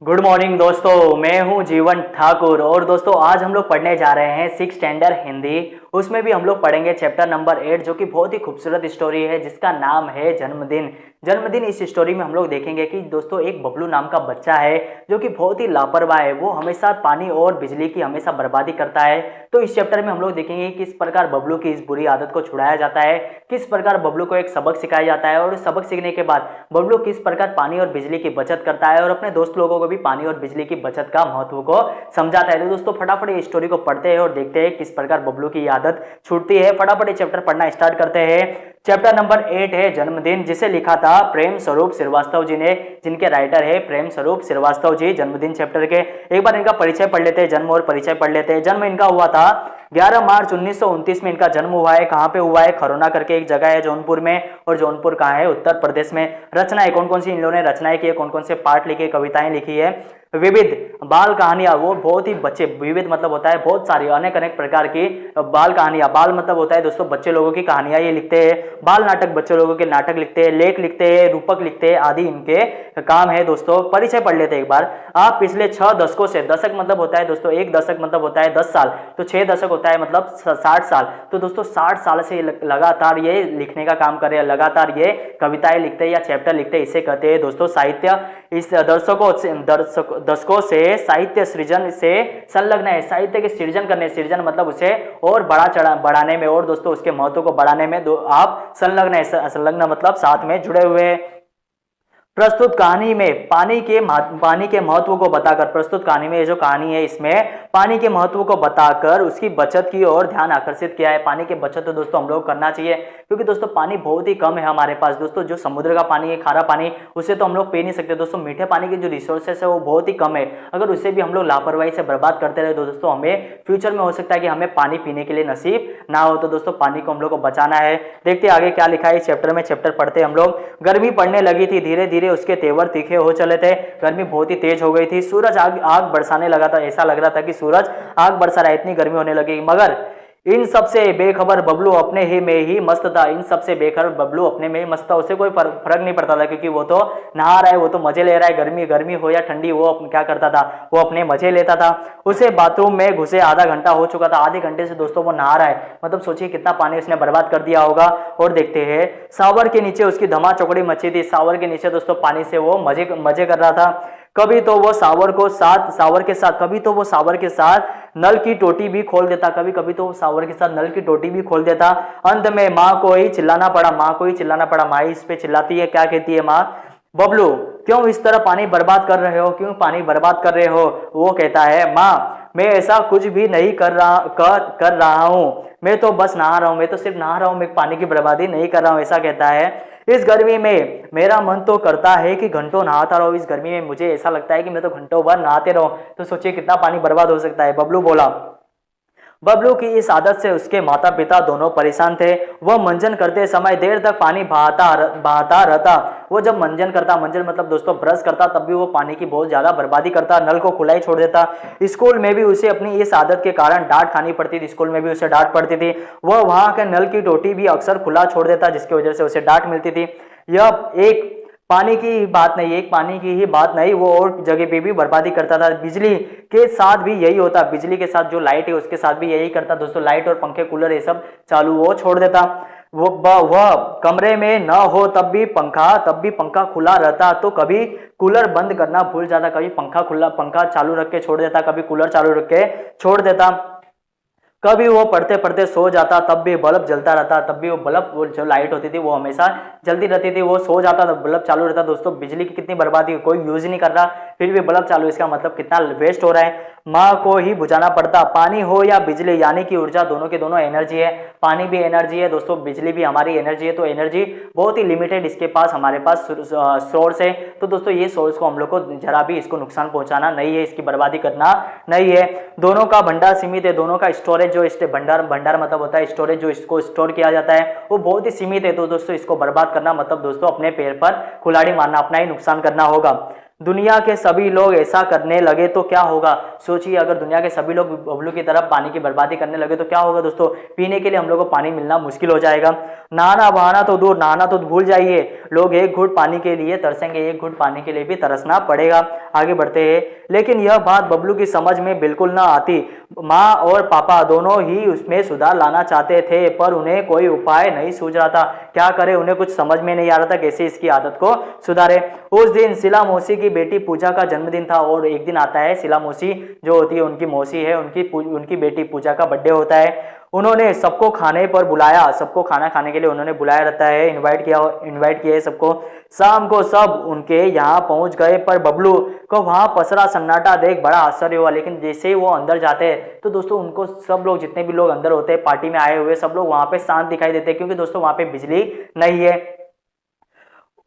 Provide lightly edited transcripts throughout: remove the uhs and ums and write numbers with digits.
Good morning दोस्तों, मैं हूं जीवन ठाकुर और दोस्तों आज हम लोग पढ़ने जा रहे हैं सिक्स स्टैंडर्ड हिंदी। उसमें भी हम लोग पढ़ेंगे चैप्टर नंबर 8 जो कि बहुत ही खूबसूरत स्टोरी है जिसका नाम है जन्मदिन। जन्मदिन इस स्टोरी में हम लोग देखेंगे कि दोस्तों एक बबलू नाम का बच्चा है जो कि बहुत ही लापरवाह है। वो हमेशा पानी और बिजली की हमेशा बर्बादी करता है। तो इस चैप्टर में हम लोग देखेंगे किस प्रकार बबलू की इस बुरी आदत को छुड़ाया जाता है, किस प्रकार बबलू को एक सबक सिखाया जाता है और सबक सीखने के बाद बबलू किस प्रकार पानी और बिजली की बचत करता है और अपने दोस्त लोगों को भी पानी और बिजली की बचत का महत्व को समझाता है। तो दोस्तों फटाफट ये स्टोरी को पढ़ते हैं और देखते हैं किस प्रकार बबलू की आदत छूटती है। फटाफट ये चैप्टर पढ़ना स्टार्ट करते हैं। चैप्टर नंबर 8 है जन्मदिन, जिसे लिखा था प्रेम स्वरूप श्रीवास्तव जी ने, जिनके राइटर है प्रेम स्वरूप श्रीवास्तव जी। जन्मदिन चैप्टर के एक बार इनका परिचय पढ़ लेते हैं, जन्म और परिचय पढ़ लेते हैं। जन्म इनका हुआ था 11 मार्च 1929 में इनका जन्म हुआ है। कहाँ पे हुआ है? खरोना करके एक जगह है जौनपुर में, और जौनपुर कहाँ है? उत्तर प्रदेश में। रचनाएं कौन कौन सी इन लोगों ने रचनाएं की है, कौन कौन से पाठ लिखे, कविताएं लिखी है? विविध बाल कहानियां, वो बहुत ही बच्चे, विविध मतलब होता है बहुत सारी, अनेक अनेक प्रकार की बाल कहानियां। बाल मतलब होता है दोस्तों बच्चे लोगों की कहानियां ये लिखते हैं। बाल नाटक बच्चे लोगों के नाटक लिखते हैं, लेख लिखते हैं, रूपक लिखते हैं, आदि इनके काम है। दोस्तों परिचय पढ़ लेते हैं एक बार। आप पिछले 6 दशकों से, दशक मतलब होता है दोस्तों, एक दशक मतलब होता है 10 साल, तो 6 दशक होता है मतलब 60 साल। तो दोस्तों 60 साल से लगातार ये लिखने का काम कर रहे हैं, लगातार ये कविताएं लिखते हैं या चैप्टर लिखते हैं, इसे कहते हैं दोस्तों साहित्य। इस दशकों से साहित्य सृजन से संलग्न है, साहित्य के सृजन करने, सृजन मतलब उसे और बढ़ाने में और दोस्तों उसके महत्व को बढ़ाने में आप संलग्न है, संलग्न मतलब साथ में जुड़े हुए हैं। प्रस्तुत कहानी में पानी के महत्व को बताकर, प्रस्तुत कहानी में ये जो कहानी है इसमें पानी के महत्व को बताकर उसकी बचत की ओर ध्यान आकर्षित किया है। पानी की बचत तो दोस्तों हम लोग करना चाहिए, क्योंकि दोस्तों पानी बहुत ही कम है हमारे पास। दोस्तों जो समुद्र का पानी है, खारा पानी, उसे तो हम लोग पी नहीं सकते। दोस्तों मीठे पानी के जो रिसोर्सेस है वो बहुत ही कम है। अगर उसे भी हम लोग लापरवाही से बर्बाद करते रहे तो दोस्तों हमें फ्यूचर में हो सकता है कि हमें पानी पीने के लिए नसीब ना हो। तो दोस्तों पानी को हम लोग को बचाना है। देखते आगे क्या लिखा है इस चैप्टर में। चैप्टर पढ़ते हम लोग। गर्मी पड़ने लगी थी, धीरे धीरे उसके तेवर तीखे हो चले थे। गर्मी बहुत ही तेज हो गई थी। सूरज आग बरसाने लगा था, ऐसा लग रहा था कि सूरज आग बरसा रहा है, इतनी गर्मी होने लगी। मगर इन सबसे बेखबर बबलू अपने ही में ही मस्त था। इन सबसे बेखबर बबलू अपने में ही मस्त था, उसे कोई फर्क नहीं पड़ता था, क्योंकि वो तो नहा रहा है, वो तो मजे ले रहा है। गर्मी हो या ठंडी, वो क्या करता था, वो अपने मजे लेता था। उसे बाथरूम में घुसे आधा घंटा हो चुका था। आधे घंटे से दोस्तों वो नहा रहा है, मतलब सोचिए कितना पानी उसने बर्बाद कर दिया होगा। और देखते हैं सावर के नीचे उसकी धमा चौकड़ी मची थी। सावर के नीचे दोस्तों पानी से वो मजे कर रहा था। कभी तो वो सावर के साथ नल की टोटी भी खोल देता, कभी कभी तो सावर के साथ नल की टोटी भी खोल देता। अंत में माँ को ही चिल्लाना पड़ा। माँ इस पे चिल्लाती है, क्या कहती है माँ? बबलू क्यों इस तरह पानी बर्बाद कर रहे हो, क्यों पानी बर्बाद कर रहे हो? वो कहता है माँ मैं ऐसा कुछ भी नहीं कर रहा हूँ, मैं तो बस नहा रहा हूँ, मैं तो सिर्फ नहा रहा हूँ, मैं पानी की बर्बादी नहीं कर रहा हूँ, ऐसा कहता है। इस गर्मी में मेरा मन तो करता है कि घंटों नहाता रहो। इस गर्मी में मुझे ऐसा लगता है कि मैं तो घंटों भर नहाते रहो। तो सोचिए कितना पानी बर्बाद हो सकता है। बबलू बोला। बबलू की इस आदत से उसके माता पिता दोनों परेशान थे। वह मंजन करते समय देर तक पानी बहाता रहता। वो जब मंजन मतलब दोस्तों ब्रश करता, तब भी वो पानी की बहुत ज्यादा बर्बादी करता, नल को खुला ही छोड़ देता। स्कूल में भी उसे अपनी इस आदत के कारण डांट खानी पड़ती थी। स्कूल में भी उसे डांट पड़ती थी। वह वहां के नल की टोटी भी अक्सर खुला छोड़ देता, जिसकी वजह से उसे डांट मिलती थी। यह एक पानी की ही बात नहीं, वो और जगह पे भी बर्बादी करता था। बिजली के साथ भी यही होता, बिजली के साथ जो लाइट है उसके साथ भी यही करता दोस्तों। लाइट और पंखे कूलर ये सब चालू वो छोड़ देता। वह कमरे में न हो तब भी पंखा खुला रहता, तो कभी कूलर बंद करना भूल जाता, कभी पंखा चालू रख के छोड़ देता, कभी कूलर चालू रख के छोड़ देता। कभी वो पढ़ते पढ़ते सो जाता, तब भी बल्ब जलता रहता, तब भी वो बल्ब, जो लाइट होती थी वो हमेशा जलती रहती थी। वो सो जाता तो बल्ब चालू रहता। दोस्तों बिजली की कितनी बर्बादी, कोई यूज नहीं कर रहा फिर भी बल्ब चालू, इसका मतलब कितना वेस्ट हो रहा है। माँ को ही बुझाना पड़ता। पानी हो या बिजली, यानी कि ऊर्जा, दोनों के दोनों एनर्जी है। पानी भी एनर्जी है दोस्तों, बिजली भी हमारी एनर्जी है। तो एनर्जी बहुत ही लिमिटेड इसके पास, हमारे पास सोर्स है। तो दोस्तों ये सोर्स को हम लोग को जरा भी इसको नुकसान पहुंचाना नहीं है, इसकी बर्बादी करना नहीं है। दोनों का भंडार सीमित है, दोनों का स्टोरेज जो भंडार मतलब होता है स्टोरेज, जो इसको स्टोर किया जाता है वो बहुत ही सीमित है। तो दोस्तों इसको बर्बाद करना मतलब दोस्तों अपने पैर पर कुल्हाड़ी मारना, अपना ही नुकसान करना होगा। दुनिया के सभी लोग ऐसा करने लगे तो क्या होगा। सोचिए अगर दुनिया के सभी लोग बबलू की तरफ पानी की बर्बादी करने लगे तो क्या होगा दोस्तों। पीने के लिए हम लोग को पानी मिलना मुश्किल हो जाएगा। नहाना बहाना तो दूर, नहाना तो भूल जाइए, लोग एक घूंट पानी के लिए तरसेंगे, एक घूंट पानी के लिए भी तरसना पड़ेगा। आगे बढ़ते हैं, लेकिन यह बात बबलू की समझ में बिल्कुल ना आती। माँ और पापा दोनों ही उसमें सुधार लाना चाहते थे, पर उन्हें कोई उपाय नहीं सूझ रहा था। क्या करे, उन्हें कुछ समझ में नहीं आ रहा था कैसे इसकी आदत को सुधारे। उस दिन शीला मौसी की बेटी पूजा का जन्मदिन था, और एक दिन आता है शीला मौसी जो होती है उनकी मौसी है, उनकी बेटी पूजा का बर्थडे होता है। उन्होंने सबको खाने पर बुलाया, सबको खाना खाने के लिए उन्होंने बुलाया रहता है, इनवाइट किया है सबको। शाम को सब उनके यहाँ पहुंच गए, पर बबलू को वहां पसरा सन्नाटा देख बड़ा आश्चर्य हुआ। लेकिन जैसे ही वो अंदर जाते हैं तो दोस्तों उनको सब लोग, जितने भी लोग अंदर होते हैं पार्टी में आए हुए, सब लोग वहां पे शांत दिखाई देते हैं, क्योंकि दोस्तों वहां पे बिजली नहीं है।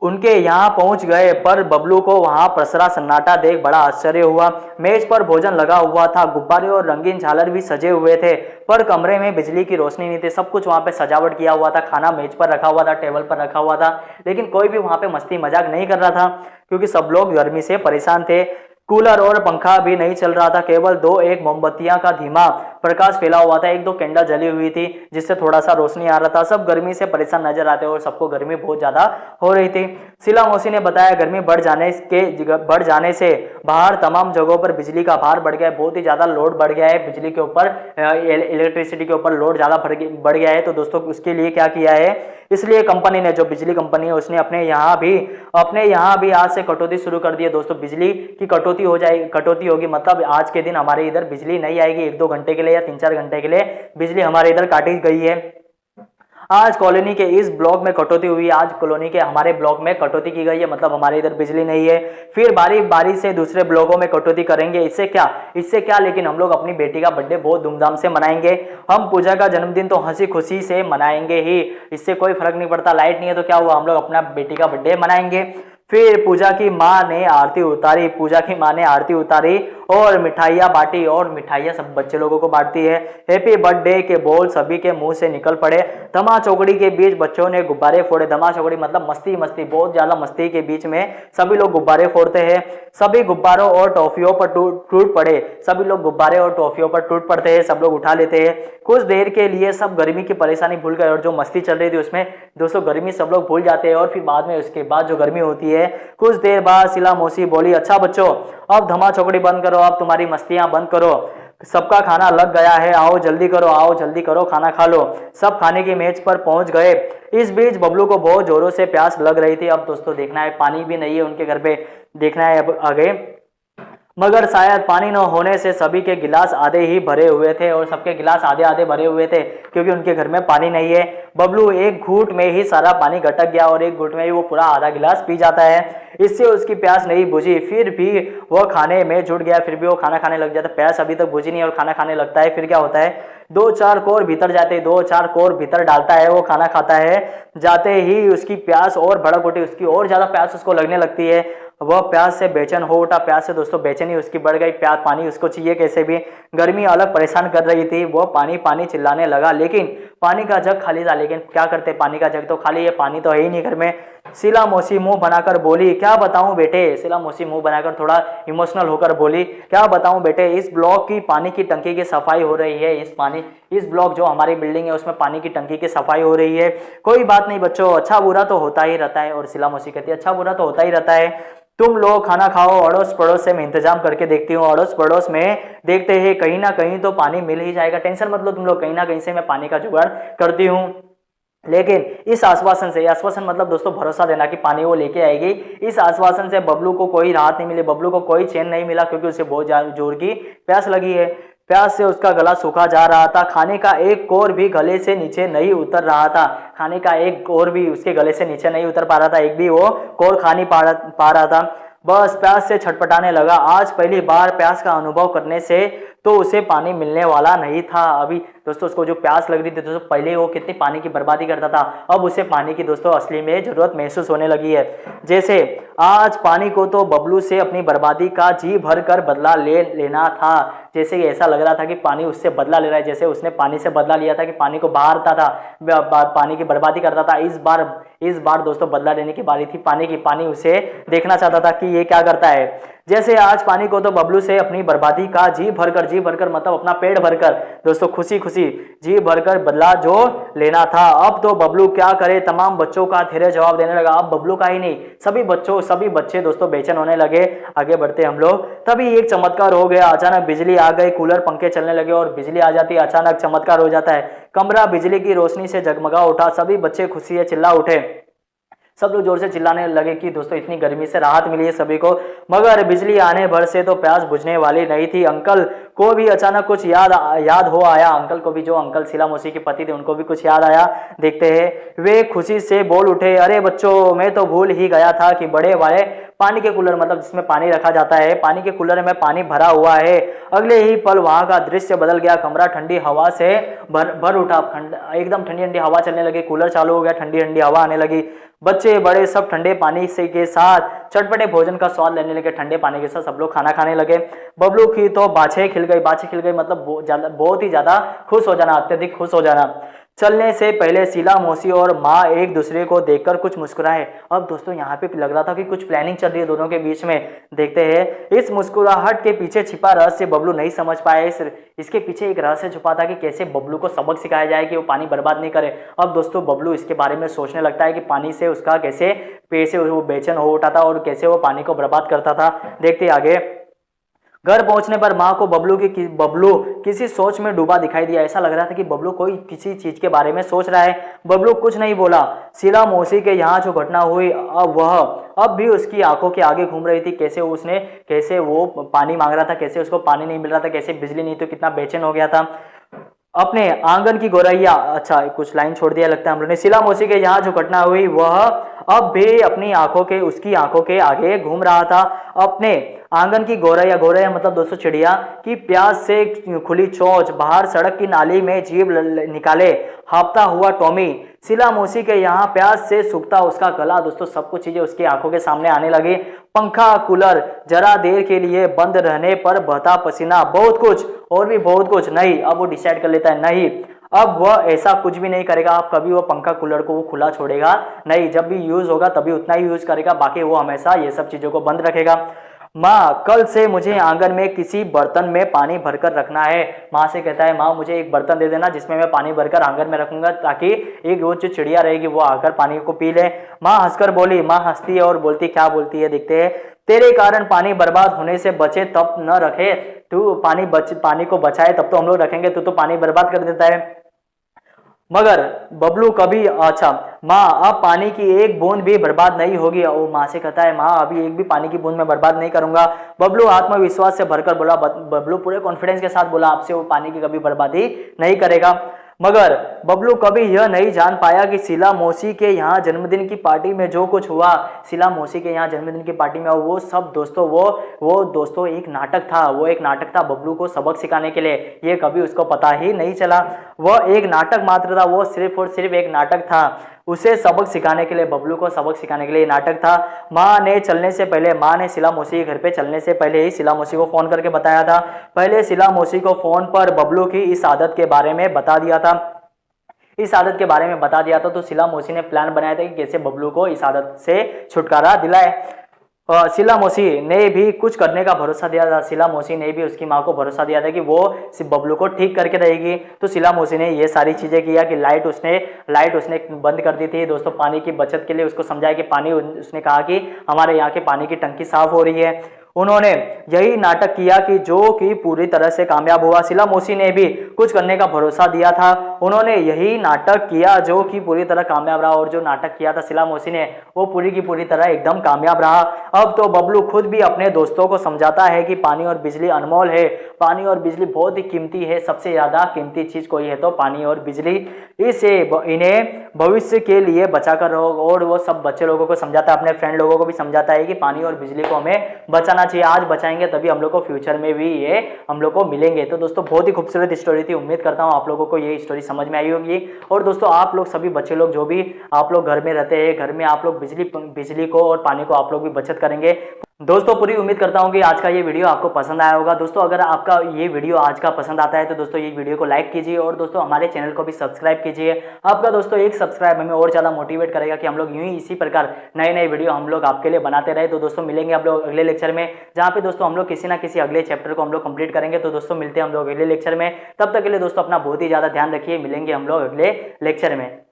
उनके यहाँ पहुंच गए, पर बबलू को वहां पसरा सन्नाटा देख बड़ा आश्चर्य हुआ। मेज पर भोजन लगा हुआ था, गुब्बारे और रंगीन झालर भी सजे हुए थे, पर कमरे में बिजली की रोशनी नहीं थी। सब कुछ वहां पे सजावट किया हुआ था, खाना मेज पर रखा हुआ था, टेबल पर रखा हुआ था, लेकिन कोई भी वहां पे मस्ती मजाक नहीं कर रहा था, क्योंकि सब लोग गर्मी से परेशान थे। कूलर और पंखा भी नहीं चल रहा था, केवल दो एक मोमबत्तियां का धीमा प्रकाश फैला हुआ था, एक दो कैंडल जली हुई थी जिससे थोड़ा सा रोशनी आ रहा था। सब गर्मी से परेशान नजर आते और सबको गर्मी बहुत ज्यादा हो रही थी। शीला मौसी ने बताया गर्मी बढ़ जाने से बाहर तमाम जगहों पर बिजली का भार बढ़ गया है, बहुत ही ज्यादा लोड बढ़ गया है, बिजली के ऊपर इलेक्ट्रिसिटी के ऊपर लोड ज्यादा बढ़ गया है। तो दोस्तों उसके लिए क्या किया है, इसलिए कंपनी ने, जो बिजली कंपनी है उसने अपने यहाँ भी आज से कटौती शुरू कर दी है। दोस्तों बिजली की कटौती होगी, मतलब आज के दिन हमारे इधर बिजली नहीं आएगी, 1-2 घंटे के लिए या 3-4 घंटे के लिए बिजली हमारे इधर काटी गई है। आज कॉलोनी के इस ब्लॉक में कटौती हुई, आज कॉलोनी के हमारे ब्लॉक में कटौती की गई है, मतलब हमारे इधर बिजली नहीं है। फिर बारी बारी से दूसरे ब्लॉकों में कटौती करेंगे। इससे क्या, लेकिन हम लोग अपनी बेटी का बर्थडे बहुत धूमधाम से मनाएंगे। हम पूजा का जन्मदिन तो हंसी खुशी से मनाएंगे ही, इससे कोई फर्क नहीं पड़ता। लाइट नहीं है तो क्या हुआ, हम लोग अपना बेटी का बर्थडे मनाएंगे। फिर पूजा की माँ ने आरती उतारी और मिठाइयाँ बांटी, और मिठाइयाँ सब बच्चे लोगों को बांटती है। हैप्पी बर्थडे के बोल सभी के मुंह से निकल पड़े। धमा चौकड़ी के बीच बच्चों ने गुब्बारे फोड़े। धमा चौकड़ी मतलब मस्ती, बहुत ज्यादा मस्ती के बीच में सभी लोग गुब्बारे फोड़ते हैं। सभी गुब्बारों और टॉफियों पर टूट पड़े। सभी लोग गुब्बारे और टॉफियों पर टूट पड़ते हैं, सब लोग उठा लेते हैं। कुछ देर के लिए सब गर्मी की परेशानी भूल गए, और जो मस्ती चल रही थी उसमें दोस्तों गर्मी सब लोग भूल जाते हैं। और फिर बाद में उसके बाद जो गर्मी होती है, कुछ देर बाद शीला मौसी बोली, अच्छा बच्चों अब धमा चौकड़ी बंद करो, अब तुम्हारी मस्तियां बंद करो, सबका खाना लग गया है, आओ जल्दी करो, खाना खा लो। सब खाने की मेज पर पहुंच गए। इस बीच बबलू को बहुत जोरों से प्यास लग रही थी। अब दोस्तों देखना है, पानी भी नहीं है उनके घर पे, देखना है अब आगे। मगर शायद पानी न होने से सभी के गिलास आधे ही भरे हुए थे, और सबके गिलास आधे भरे हुए थे क्योंकि उनके घर में पानी नहीं है। बबलू एक घूंट में ही सारा पानी गटक गया, और एक घूंट में ही वो पूरा आधा गिलास पी जाता है। इससे उसकी प्यास नहीं बुझी, फिर भी वो खाने में जुट गया, फिर भी वो खाना खाने लग जाता है। प्यास अभी तक बुझी नहीं और खाना खाने लगता है। फिर क्या होता है, 2-4 कोर भीतर जाते, 2-4 कोर भीतर डालता है, वो खाना खाता है। जाते ही उसकी प्यास और भड़क उठी, उसकी और ज्यादा प्यास उसको लगने लगती है। वह प्यास से बेचैन हो उठा, प्यास से दोस्तों बेचैनी उसकी बढ़ गई। प्यास पानी उसको चाहिए कैसे भी, गर्मी अलग परेशान कर रही थी। वो पानी चिल्लाने लगा, लेकिन पानी का जग खाली था। लेकिन क्या करते, पानी का जग तो खाली है, पानी तो है ही नहीं घर में। शीला मौसी मुंह बनाकर बोली, क्या बताऊं बेटे। शीला मौसी मुंह बनाकर थोड़ा इमोशनल होकर बोली, क्या बताऊं बेटे, इस ब्लॉक की पानी की टंकी की सफाई हो रही है। इस ब्लॉक जो हमारी बिल्डिंग है उसमें पानी की टंकी की सफाई हो रही है। कोई बात नहीं बच्चों, अच्छा बुरा तो होता ही रहता है। और शीला मौसी कहती है, अच्छा बुरा तो होता ही रहता है, तुम लोग खाना खाओ, अड़ोस पड़ोस से मैं इंतजाम करके देखती हूँ। अड़ोस पड़ोस में देखते हैं, कहीं ना कहीं तो पानी मिल ही जाएगा, टेंशन मत लो तुम लोग, कहीं ना कहीं से मैं पानी का जुगाड़ करती हूँ। लेकिन इस आश्वासन से, आश्वासन मतलब दोस्तों भरोसा देना कि पानी वो लेके आएगी, इस आश्वासन से बबलू को कोई राहत नहीं मिली, बबलू को कोई चैन नहीं मिला, क्योंकि उसे बहुत जोर की प्यास लगी है। प्यास से उसका गला सूखा जा रहा था। खाने का एक कोर भी गले से नीचे नहीं उतर रहा था। खाने का एक कोर भी उसके गले से नीचे नहीं उतर पा रहा था, एक भी वो कोर खा नहीं पा रहा था। बस प्यास से छटपटाने लगा। आज पहली बार प्यास का अनुभव करने से तो उसे पानी मिलने वाला नहीं था। अभी दोस्तों उसको जो प्यास लग रही थी दोस्तों, पहले वो कितनी पानी की बर्बादी करता था, अब उसे पानी की दोस्तों असली में जरूरत महसूस होने लगी है। जैसे आज पानी को तो बबलू से अपनी बर्बादी का जी भर कर बदला लेना था। जैसे कि ऐसा लग रहा था कि पानी उससे बदला ले रहा है, जैसे उसने पानी से बदला लिया था कि पानी को बहारता था, पानी की बर्बादी करता था। इस बार दोस्तों बदला लेने की बारी थी पानी की। पानी उसे देखना चाहता था कि ये क्या करता है। जैसे आज पानी को तो बबलू से अपनी बर्बादी का जी भरकर मतलब अपना पेट भरकर दोस्तों खुशी खुशी जी भरकर बदला जो लेना था। अब तो बबलू क्या करे, तमाम बच्चों का धीरे जवाब देने लगा। अब बबलू का ही नहीं, सभी बच्चे दोस्तों बेचैन होने लगे। आगे बढ़ते हम लोग, तभी एक चमत्कार हो गया। अचानक बिजली आ गई, कूलर पंखे चलने लगे और बिजली आ जाती है। अचानक चमत्कार हो जाता है, कमरा बिजली की रोशनी से जगमगा उठा। सभी बच्चे खुशी से चिल्ला उठे। सब लोग जोर से चिल्लाने लगे कि दोस्तों इतनी गर्मी से राहत मिली है सभी को। मगर बिजली आने भर से तो प्यास बुझने वाली नहीं थी। अंकल को भी अचानक कुछ याद हो आया। अंकल को भी, जो अंकल शीला मौसी के पति थे, उनको भी कुछ याद आया। देखते हैं वे खुशी से बोल उठे, अरे बच्चों, मैं तो भूल ही गया था कि बड़े वाले पानी के कूलर, मतलब जिसमें पानी रखा जाता है, पानी के कूलर में पानी भरा हुआ है। अगले ही पल वहां का दृश्य बदल गया। कमरा ठंडी हवा से भर उठा। एकदम ठंडी ठंडी हवा चलने लगी, कूलर चालू हो गया, ठंडी ठंडी हवा आने लगी। बच्चे बड़े सब ठंडे पानी से के साथ चटपटे भोजन का स्वाद लेने लगे। ठंडे पानी के साथ सब लोग खाना खाने लगे। बबलू की तो बाछें खिल गई मतलब बहुत ही ज्यादा खुश हो जाना, अत्यधिक खुश हो जाना। चलने से पहले शीला मौसी और माँ एक दूसरे को देखकर कुछ मुस्कुराए। अब दोस्तों यहाँ पे लग रहा था कि कुछ प्लानिंग चल रही है दोनों के बीच में। देखते हैं इस मुस्कुराहट के पीछे छिपा रहस्य बबलू नहीं समझ पाया। इसके पीछे एक रहस्य छुपा था कि कैसे बबलू को सबक सिखाया जाए कि वो पानी बर्बाद नहीं करे। अब दोस्तों बबलू इसके बारे में सोचने लगता है कि पानी से उसका कैसे पैसे वो बेचैन हो उठा था और कैसे वो पानी को बर्बाद करता था। देखते आगे। घर पहुंचने पर माँ को बबलू किसी सोच में डूबा दिखाई दिया। ऐसा लग रहा था कि बबलू कोई किसी चीज के बारे में सोच रहा है। बबलू कुछ नहीं बोला। शीला मौसी के यहाँ जो घटना हुई अब भी उसकी आंखों के आगे घूम रही थी। कैसे वो पानी मांग रहा था, कैसे उसको पानी नहीं मिल रहा था, कैसे बिजली नहीं तो कितना बेचैन हो गया था। अपने आंगन की गौरैया, अच्छा कुछ लाइन छोड़ दिया लगता है हम लोग ने। शीला मौसी के यहाँ जो घटना हुई वह अब भी उसकी आंखों के आगे घूम रहा था। अपने आंगन की गौरैया मतलब दोस्तों चिड़िया की प्यास से खुली चोंच, बाहर सड़क की नाली में जीभ निकाले हाँफता हुआ टॉमी, शीला मौसी के यहाँ प्यास से सूखता उसका गला। दोस्तों सब कुछ चीजें उसकी आंखों के सामने आने लगी। पंखा, कूलर, जरा देर के लिए बंद रहने पर बहता पसीना, बहुत कुछ और भी बहुत कुछ। नहीं, अब वो डिसाइड कर लेता है, नहीं अब वह ऐसा कुछ भी नहीं करेगा। अब कभी वो पंखा कूलर को वो खुला छोड़ेगा नहीं। जब भी यूज होगा तभी उतना ही यूज करेगा, बाकी वो हमेशा ये सब चीजों को बंद रखेगा। माँ, कल से मुझे आंगन में किसी बर्तन में पानी भरकर रखना है। माँ से कहता है, माँ मुझे एक बर्तन दे देना जिसमें मैं पानी भरकर आंगन में रखूंगा, ताकि एक वो जो चिड़िया रहेगी वो आकर पानी को पी ले। माँ हंसकर बोली। माँ हंसती है और बोलती, क्या बोलती है देखते हैं। तेरे कारण पानी बर्बाद होने से बचे तब न रखे, तू पानी को बचाए तब तो हम लोग रखेंगे, तू तो पानी बर्बाद कर देता है। मगर बबलू कभी, अच्छा माँ अब पानी की एक बूंद भी बर्बाद नहीं होगी। वो माँ से कहता है, माँ अभी एक भी पानी की बूंद मैं बर्बाद नहीं करूंगा। बबलू आत्मविश्वास से भरकर बोला। बबलू पूरे कॉन्फिडेंस के साथ बोला, आपसे वो पानी की कभी बर्बादी नहीं करेगा। मगर बबलू कभी यह नहीं जान पाया कि शीला मौसी के यहाँ जन्मदिन की पार्टी में जो कुछ हुआ, शीला मौसी के यहाँ जन्मदिन की पार्टी में वो सब दोस्तों वो दोस्तों एक नाटक था। वो एक नाटक था बबलू को सबक सिखाने के लिए। ये कभी उसको पता ही नहीं चला। वह एक नाटक मात्र था, वो सिर्फ और सिर्फ एक नाटक था। उसे सबक सिखाने के लिए, बबलू को सबक सिखाने के लिए नाटक था। माँ ने शीला मौसी के घर पे चलने से पहले ही शीला मौसी को फोन करके बताया था। पहले शीला मौसी को फोन पर बबलू की इस आदत के बारे में बता दिया था। तो शीला मौसी ने प्लान बनाया था कि कैसे बबलू को इस आदत से छुटकारा दिलाए। शीला मौसी ने भी कुछ करने का भरोसा दिया था। शीला मौसी ने भी उसकी माँ को भरोसा दिया था कि वो बबलू को ठीक करके रहेगी। तो शीला मौसी ने ये सारी चीजें किया कि लाइट उसने बंद कर दी थी दोस्तों पानी की बचत के लिए। उसको समझाया कि पानी, उसने कहा कि हमारे यहाँ के पानी की टंकी साफ हो रही है। उन्होंने यही नाटक किया कि जो कि पूरी तरह से कामयाब हुआ। शीला मौसी ने भी कुछ करने का भरोसा दिया था। उन्होंने यही नाटक किया जो कि पूरी तरह कामयाब रहा, और जो नाटक किया था शीला मौसी ने वो पूरी की पूरी तरह एकदम कामयाब रहा। अब तो बबलू खुद भी अपने दोस्तों को समझाता है कि पानी और बिजली अनमोल है, पानी और बिजली बहुत ही कीमती है। सबसे ज्यादा कीमती चीज कोई है तो पानी और बिजली। इन्हें भविष्य के लिए बचा कर रहो। और वो सब बच्चे लोगों को समझाता है, अपने फ्रेंड लोगों को भी समझाता है कि पानी और बिजली को हमें बचाना बचना चाहिए, आज बचाएंगे तभी हम लोग को फ्यूचर में भी ये हम लोग को मिलेंगे। तो दोस्तों बहुत ही खूबसूरत स्टोरी थी, उम्मीद करता हूँ आप लोगों को ये स्टोरी समझ में आई होगी। और दोस्तों आप लोग सभी बच्चे लोग जो भी आप लोग घर में रहते हैं, घर में आप लोग बिजली को और पानी को आप लोग भी बचत करेंगे। दोस्तों पूरी उम्मीद करता हूँ कि आज का ये वीडियो आपको पसंद आया होगा। दोस्तों अगर आपका ये वीडियो आज का पसंद आता है तो दोस्तों ये वीडियो को लाइक कीजिए और दोस्तों हमारे चैनल को भी सब्सक्राइब कीजिए। आपका दोस्तों एक सब्सक्राइब हमें और ज़्यादा मोटिवेट करेगा कि हम लोग यूं ही इसी प्रकार नए नए वीडियो हम लोग आपके लिए बनाते रहे। तो दोस्तों मिलेंगे हम लोग अगले लेक्चर में, जहाँ पे दोस्तों हम लोग किसी ना किसी अगले चैप्टर को हम लोग कंप्लीट करेंगे। तो दोस्तों मिलते हैं हम लोग अगले लेक्चर में, तब तक के लिए दोस्तों अपना बहुत ही ज़्यादा ध्यान रखिए। मिलेंगे हम लोग अगले लेक्चर में।